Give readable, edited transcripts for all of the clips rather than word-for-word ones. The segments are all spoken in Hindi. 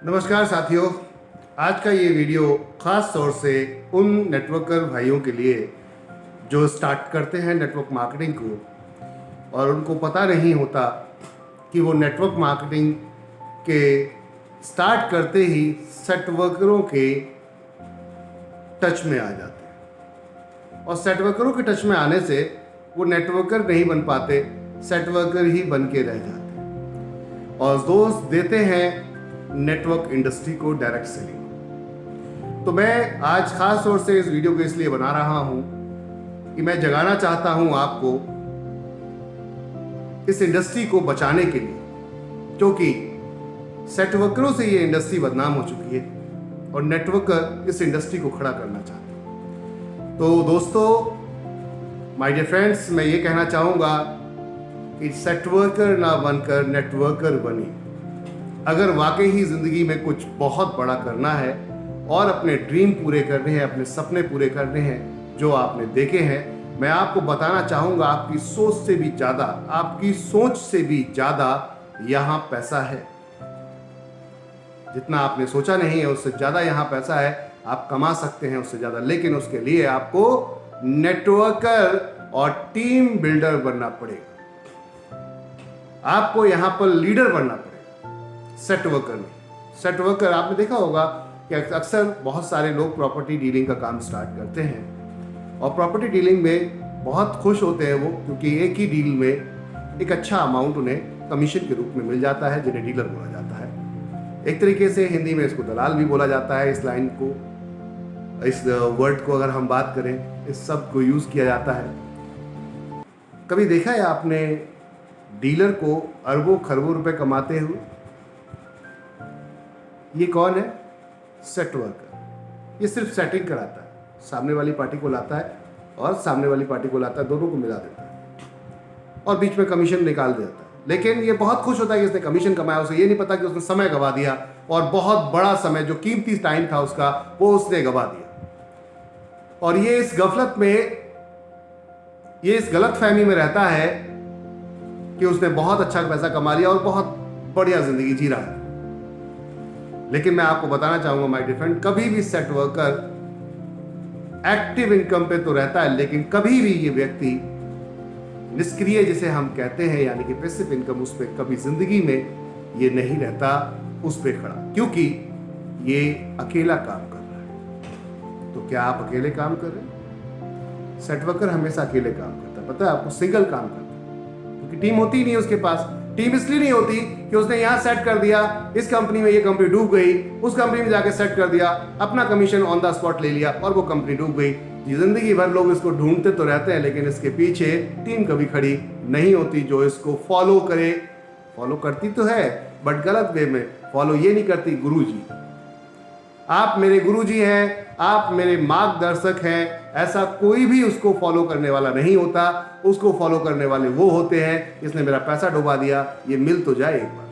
नमस्कार साथियों। आज का ये वीडियो ख़ास तौर से उन नेटवर्कर भाइयों के लिए जो स्टार्ट करते हैं नेटवर्क मार्केटिंग को और उनको पता नहीं होता कि वो नेटवर्क मार्केटिंग के स्टार्ट करते ही सेट वर्करों के टच में आ जाते हैं और सेट वर्करों के टच में आने से वो नेटवर्कर नहीं बन पाते, सेट वर्कर ही बन के रह जाते हैं और दोस्त देते हैं नेटवर्क इंडस्ट्री को डायरेक्ट सेलिंग। तो मैं आज खास तौर से इस वीडियो को इसलिए बना रहा हूं कि मैं जगाना चाहता हूं आपको इस इंडस्ट्री को बचाने के लिए, क्योंकि सेट वर्करों से ये इंडस्ट्री बदनाम हो चुकी है और नेटवर्कर इस इंडस्ट्री को खड़ा करना चाहते हैं। तो दोस्तों, माय डियर फ्रेंड्स, मैं ये कहना चाहूँगा कि सेट वर्कर ना बनकर नेटवर्कर बनिए। अगर वाकई ही ज़िंदगी में कुछ बहुत बड़ा करना है और अपने ड्रीम पूरे करने हैं, अपने सपने पूरे करने हैं जो आपने देखे हैं, मैं आपको बताना चाहूँगा आपकी सोच से भी ज़्यादा, आपकी सोच से भी ज़्यादा यहाँ पैसा है। जितना आपने सोचा नहीं है उससे ज़्यादा यहाँ पैसा है, आप कमा सकते हैं उससे ज़्यादा, लेकिन उसके लिए आपको नेटवर्कर और टीम बिल्डर बनना पड़ेगा। आपको यहाँ पर लीडर बनना पड़ेगा, सेट वर्कर नहीं। सेट वर्कर आपने देखा होगा कि अक्सर बहुत सारे लोग प्रॉपर्टी डीलिंग का काम स्टार्ट करते हैं और प्रॉपर्टी डीलिंग में बहुत खुश होते हैं वो, क्योंकि एक ही डील में एक अच्छा अमाउंट उन्हें कमीशन के रूप में मिल जाता है, जिन्हें डीलर बोला जाता है। एक तरीके से हिंदी में इसको दलाल भी बोला जाता है। इस लाइन को, इस वर्ड को अगर हम बात करें, इस शब्द को यूज़ किया जाता है। कभी देखा है आपने डीलर को अरबों खरबों रुपए कमाते हुए? ये कौन है? Set worker. ये सिर्फ सेटिंग कराता है, सामने वाली पार्टी को लाता है और सामने वाली पार्टी को लाता है, दोनों को मिला देता है और बीच में कमीशन निकाल देता है। लेकिन ये बहुत खुश होता है कि उसने कमीशन कमाया, उसे ये नहीं पता कि उसने समय गवा दिया और बहुत बड़ा समय, जो कीमती टाइम था उसका, वो उसने गवा दिया। और ये इस गफलत में, ये इस गलत फहमी में रहता है कि उसने बहुत अच्छा पैसा कमा लिया और बहुत बढ़िया जिंदगी जी रहा है। लेकिन मैं आपको बताना चाहूंगा माय डियर फ्रेंड, कभी भी सेट वर्कर एक्टिव इनकम पे तो रहता है, लेकिन कभी भी ये व्यक्ति निष्क्रिय जिसे हम कहते हैं, यानी कि पैसिव इनकम, उस पर कभी जिंदगी में ये नहीं रहता उस पर खड़ा, क्योंकि ये अकेला काम कर रहा है। तो क्या आप अकेले काम कर रहे हैं? सेट वर्कर हमेशा अकेले काम करता है, पता है आपको, सिंगल काम करता है, क्योंकि टीम होती ही नहीं है उसके पास। टीम इसलिए नहीं होती कि उसने यहां सेट कर दिया, इस कंपनी में ये कंपनी डूब गई, उस कंपनी में जाके सेट कर दिया, अपना कमीशन ऑन द स्पॉट ले लिया और वो कंपनी डूब गई। जिंदगी भर लोग इसको ढूंढते तो रहते हैं, लेकिन इसके पीछे टीम कभी खड़ी नहीं होती जो इसको फॉलो करे। फॉलो करती तो है, बट गलत वे में फॉलो ये नहीं करती। गुरुजी, आप मेरे गुरुजी हैं, आप मेरे मार्गदर्शक हैं, ऐसा कोई भी उसको फॉलो करने वाला नहीं होता। उसको फॉलो करने वाले वो होते हैं, इसने मेरा पैसा डुबा दिया, ये मिल तो जाए एक बार।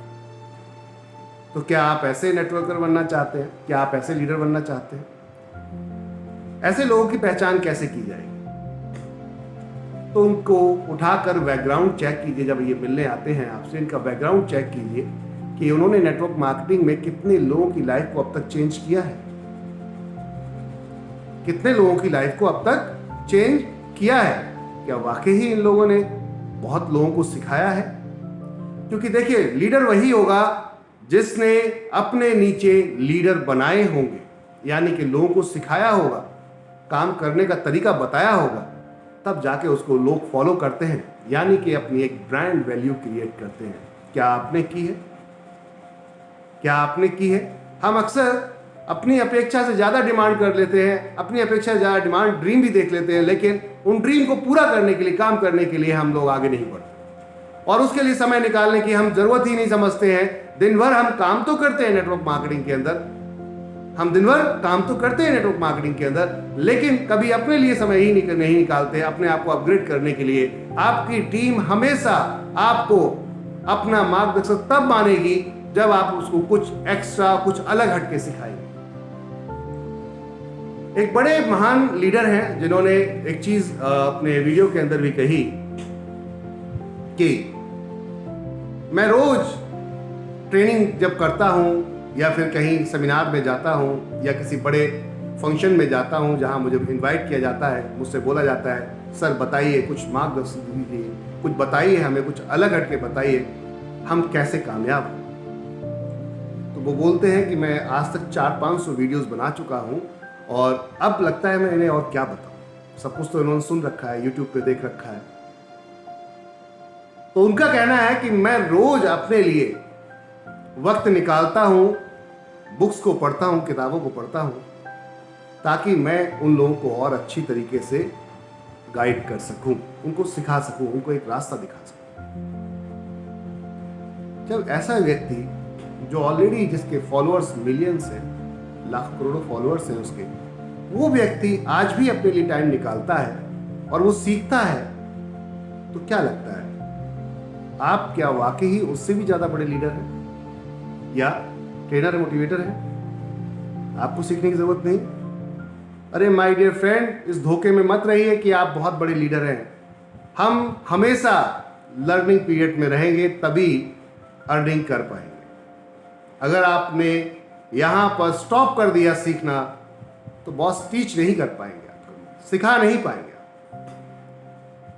तो क्या आप ऐसे नेटवर्कर बनना चाहते हैं? क्या आप ऐसे लीडर बनना चाहते हैं? ऐसे लोगों की पहचान कैसे की जाएगी? तो उनको उठाकर बैकग्राउंड चेक कीजिए। जब ये मिलने आते हैं आपसे, इनका बैकग्राउंड चेक कीजिए कि उन्होंने नेटवर्क मार्केटिंग में कितने लोगों की लाइफ को अब तक चेंज किया है, कितने लोगों की लाइफ को अब तक चेंज किया है। क्या वाकई ही इन लोगों ने बहुत लोगों को सिखाया है? क्योंकि देखिए, लीडर वही होगा जिसने अपने नीचे लीडर बनाए होंगे, यानी कि लोगों को सिखाया होगा, काम करने का तरीका बताया होगा, तब जाके उसको लोग फॉलो करते हैं, यानी कि अपनी एक ब्रांड वैल्यू क्रिएट करते हैं। क्या आपने की है? क्या आपने की है? हम अक्सर अपनी अपेक्षा से ज़्यादा डिमांड कर लेते हैं, अपनी अपेक्षा से ज़्यादा डिमांड ड्रीम भी देख लेते हैं, लेकिन उन ड्रीम को पूरा करने के लिए, काम करने के लिए हम लोग आगे नहीं बढ़ते और उसके लिए समय निकालने की हम जरूरत ही नहीं समझते हैं। दिन भर हम काम तो करते हैं नेटवर्क मार्केटिंग के अंदर, हम दिन भर काम तो करते हैं नेटवर्क मार्केटिंग के अंदर, लेकिन कभी अपने लिए समय ही नहीं निकालते अपने आप को अपग्रेड करने के लिए। आपकी टीम हमेशा आपको अपना मार्गदर्शक तब मानेगी जब आप उसको कुछ एक्स्ट्रा, कुछ अलग हटके सिखाएंगे। एक बड़े महान लीडर हैं जिन्होंने एक चीज अपने वीडियो के अंदर भी कही कि मैं रोज ट्रेनिंग जब करता हूं या फिर कहीं सेमिनार में जाता हूँ या किसी बड़े फंक्शन में जाता हूँ जहाँ मुझे इनवाइट किया जाता है, मुझसे बोला जाता है सर बताइए, कुछ मार्गदर्शन दीजिए, कुछ बताइए हमें, कुछ अलग हट के बताइए, हम कैसे कामयाब हों। तो वो बोलते हैं कि मैं आज तक 400-500 वीडियोस बना चुका हूँ और अब लगता है मैं इन्हें और क्या बताऊँ। सब कुछ तो इन्होंने सुन रखा है, यूट्यूब पे देख रखा है। तो उनका कहना है कि मैं रोज अपने लिए वक्त निकालता हूँ, बुक्स को पढ़ता हूँ, किताबों को पढ़ता हूँ, ताकि मैं उन लोगों को और अच्छी तरीके से गाइड कर सकूं, उनको सिखा सकूं, उनको एक रास्ता दिखा सकूं। जब ऐसा व्यक्ति जो ऑलरेडी जिसके फॉलोअर्स मिलियंस हैं, लाख करोड़ों फॉलोअर्स हैं उसके, वो व्यक्ति आज भी अपने लिए टाइम निकालता है और वो सीखता है, तो क्या लगता है आप क्या वाकई ही उससे भी ज्यादा बड़े लीडर हैं या ट्रेनर है, मोटिवेटर है? आपको सीखने की जरूरत नहीं। अरे माय डियर फ्रेंड, इस धोखे में मत रहिए कि आप बहुत बड़े लीडर हैं। हम हमेशा लर्निंग पीरियड में रहेंगे, तभी अर्निंग कर पाएंगे। अगर आपने यहाँ पर स्टॉप कर दिया सीखना, तो बॉस टीच नहीं कर पाएंगे, आपको सिखा नहीं पाएंगे।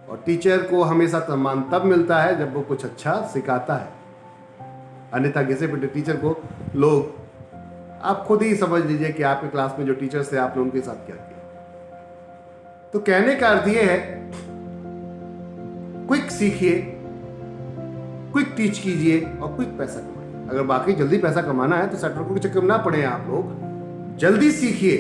और टीचर को हमेशा सम्मान तब मिलता है जब वो कुछ अच्छा सिखाता है, अन्यथा घिसे पिटे टीचर को लोग, आप खुद ही समझ लीजिए कि आपके क्लास में जो टीचर्स थे आपने उनके साथ क्या किया। तो कहने का अर्थ ये है, क्विक सीखिए, क्विक टीच कीजिए और क्विक पैसा कमाइए। अगर बाकी जल्दी पैसा कमाना है तो सेटवर्क के चक्कर में ना पड़े आप लोग, जल्दी सीखिए।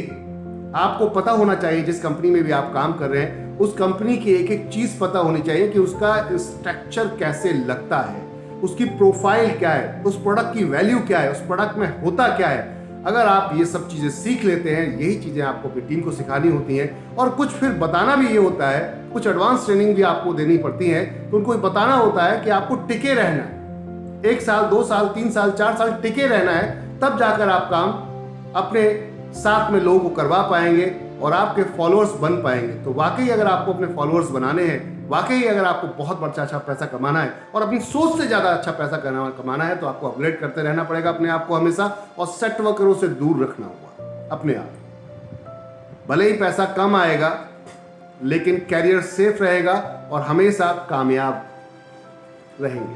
आपको पता होना चाहिए जिस कंपनी में भी आप काम कर रहे हैं, उस कंपनी की एक एक चीज पता होनी चाहिए कि उसका स्ट्रक्चर कैसे लगता है, उसकी प्रोफाइल क्या है, उस प्रोडक्ट की वैल्यू क्या है, उस प्रोडक्ट में होता क्या है। अगर आप ये सब चीजें सीख लेते हैं, यही चीजें आपको अपनी टीम को सिखानी होती हैं और कुछ फिर बताना भी ये होता है, कुछ एडवांस ट्रेनिंग भी आपको देनी पड़ती है। तो उनको बताना होता है कि आपको टिके रहना है, 1 साल 2 साल 3 साल 4 साल टिके रहना है, तब जाकर आप काम अपने साथ में लोगों को करवा पाएंगे और आपके फॉलोअर्स बन पाएंगे। तो वाकई अगर आपको अपने फॉलोअर्स बनाने हैं, वाकई अगर आपको बहुत अच्छा पैसा कमाना है और अपनी सोच से ज़्यादा अच्छा पैसा कमाना है, तो आपको अपग्रेड करते रहना पड़ेगा अपने आप को हमेशा, और सेट वर्करों से दूर रखना होगा अपने आप। भले ही पैसा कम आएगा, लेकिन कैरियर सेफ रहेगा और हमेशा कामयाब रहेंगे,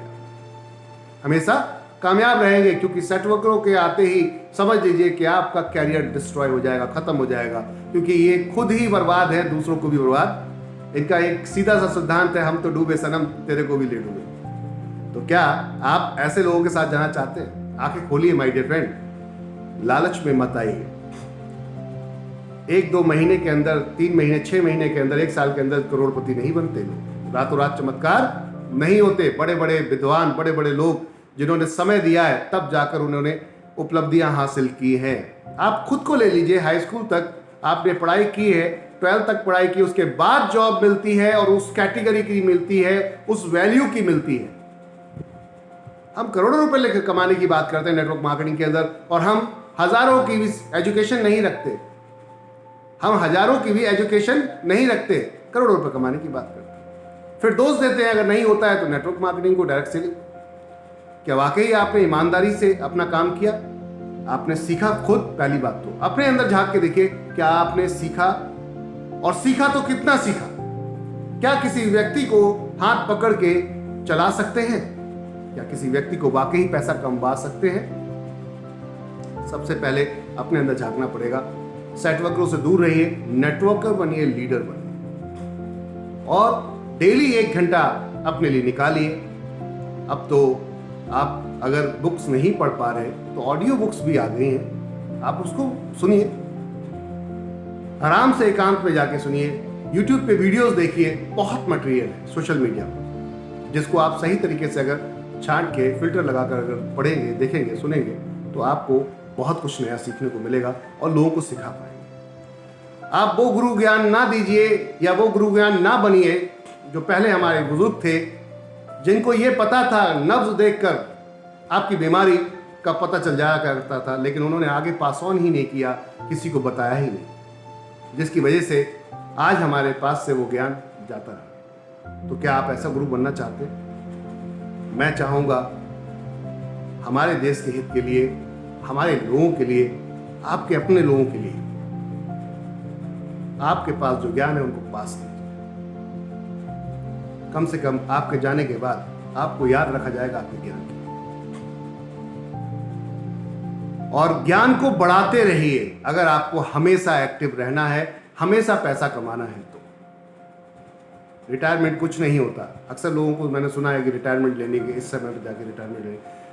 हमेशा कामयाब रहेंगे। क्योंकि सेट वर्करों के आते ही समझ लीजिए कि आपका कैरियर डिस्ट्रॉय हो जाएगा, खत्म हो जाएगा, क्योंकि ये खुद ही बर्बाद है, दूसरों को भी बर्बाद। इनका एक सीधा सा सिद्धांत है, हम तो डूबे सनम, तेरे को भी ले डूबे। तो क्या आप ऐसे लोगों के साथ जाना चाहते हैं? आंखें खोलिए माय डियर फ्रेंड, लालच में मत आइए। 1-2 महीने के अंदर, 3 महीने, 6 महीने के अंदर, 1 साल के अंदर करोड़पति नहीं बनते लोग, रातों रात चमत्कार नहीं होते। बड़े बड़े विद्वान, बड़े बड़े लोग जिन्होंने समय दिया है, तब जाकर उन्होंने उपलब्धियां हासिल की हैं। आप खुद को ले लीजिए, हाई स्कूल तक आपने पढ़ाई की है, 12th तक पढ़ाई की, उसके बाद जॉब मिलती है और उस कैटेगरी की मिलती है, उस वैल्यू की मिलती है। हम करोड़ों रुपए लेकर कमाने की बात करते हैं नेटवर्क मार्केटिंग के अंदर, और हम हजारों की भी एजुकेशन नहीं रखते, हम हजारों की भी एजुकेशन नहीं रखते, करोड़ों रुपए कमाने की बात करते हैं। फिर दोष देते हैं अगर नहीं होता है तो नेटवर्क मार्केटिंग को डायरेक्ट सेलिंग। क्या वाकई आपने ईमानदारी से अपना काम किया? आपने सीखा खुद? पहली बात तो अपने अंदर झांक के देखिए, क्या आपने सीखा? और सीखा तो कितना सीखा? क्या किसी व्यक्ति को हाथ पकड़ के चला सकते हैं? क्या किसी व्यक्ति को वाकई पैसा कमवा सकते हैं? सबसे पहले अपने अंदर झांकना पड़ेगा। सेटवर्करों से दूर रहिए, नेटवर्कर बनिए, लीडर बनिए, और डेली 1 घंटा अपने लिए निकालिए। अब तो आप अगर बुक्स नहीं पढ़ पा रहे तो ऑडियो बुक्स भी आ गई हैं, आप उसको सुनिए, आराम से एकांत में जाके सुनिए। यूट्यूब पे वीडियोस देखिए, बहुत मटेरियल है सोशल मीडिया पर, जिसको आप सही तरीके से अगर छांट के फिल्टर लगाकर अगर पढ़ेंगे, देखेंगे, सुनेंगे, तो आपको बहुत कुछ नया सीखने को मिलेगा और लोगों को सिखा पाएंगे। आप वो गुरु ज्ञान ना दीजिए या वो गुरु ज्ञान ना बनिए जो पहले हमारे बुजुर्ग थे, जिनको ये पता था, नब्ज देखकर आपकी बीमारी का पता चल जाया करता था, लेकिन उन्होंने आगे पास ऑन ही नहीं किया, किसी को बताया ही नहीं, जिसकी वजह से आज हमारे पास से वो ज्ञान जाता रहा। तो क्या आप ऐसा गुरु बनना चाहते हैं? मैं चाहूँगा हमारे देश के हित के लिए हमारे लोगों के लिए, आपके अपने लोगों के लिए आपके पास जो ज्ञान है उनको पास कीजिए। कम से कम आपके जाने के बाद आपको याद रखा जाएगा आपके ज्ञान को। और ज्ञान को बढ़ाते रहिए। अगर आपको हमेशा एक्टिव रहना है, हमेशा पैसा कमाना है तो रिटायरमेंट कुछ नहीं होता। अक्सर लोगों को मैंने सुना है कि रिटायरमेंट लेने के इस समय पर जाके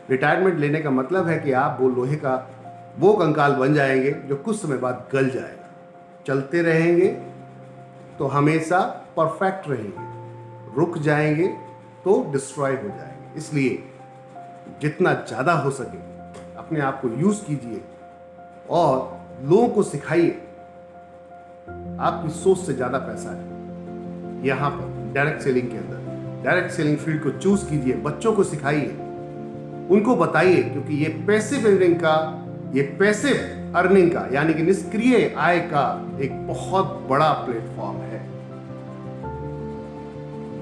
रिटायरमेंट लेने का मतलब है कि आप वो लोहे का वो कंकाल बन जाएंगे जो कुछ समय बाद गल जाएगा। चलते रहेंगे तो हमेशा परफेक्ट रहेंगे, रुक जाएंगे तो डिस्ट्रॉय हो जाएंगे। इसलिए जितना ज़्यादा हो सके अपने आप को यूज़ कीजिए और लोगों को सिखाइए। आपकी सोच से ज़्यादा पैसा है यहाँ पर डायरेक्ट सेलिंग के अंदर। डायरेक्ट सेलिंग फील्ड को चूज कीजिए, बच्चों को सिखाइए, उनको बताइए, क्योंकि ये पैसिव अर्निंग का यानी कि निष्क्रिय आय का एक बहुत बड़ा प्लेटफॉर्म है,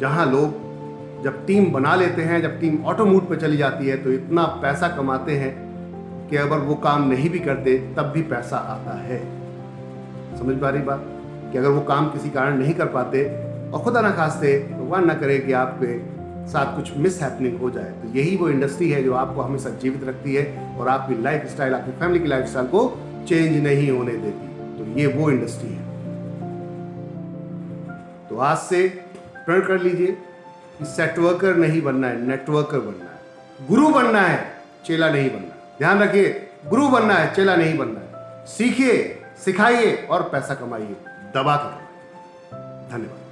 जहां लोग जब टीम बना लेते हैं, जब टीम ऑटो मोड पे चली जाती है तो इतना पैसा कमाते हैं कि अगर वो काम नहीं भी करते तब भी पैसा आता है। समझ पा रही बात कि अगर वो काम किसी कारण नहीं कर पाते और खुदा ना खास्ते भगवान ना करे कि आपके साथ कुछ मिस हैपनिंग हो जाए, तो यही वो इंडस्ट्री है जो आपको हमेशा जीवित रखती है और आपकी लाइफ स्टाइल, आपकी फैमिली की लाइफ स्टाइल को चेंज नहीं होने देती। तो ये वो इंडस्ट्री है। तो आज से प्रण कर लीजिए कि सेट वर्कर नहीं बनना है, नेटवर्कर बनना है, गुरु बनना है, चेला नहीं बनना है। ध्यान रखिए, गुरु बनना है, चेला नहीं बनना है। सीखिए, सिखाइए और पैसा कमाइए, दबा के कमाइए। धन्यवाद।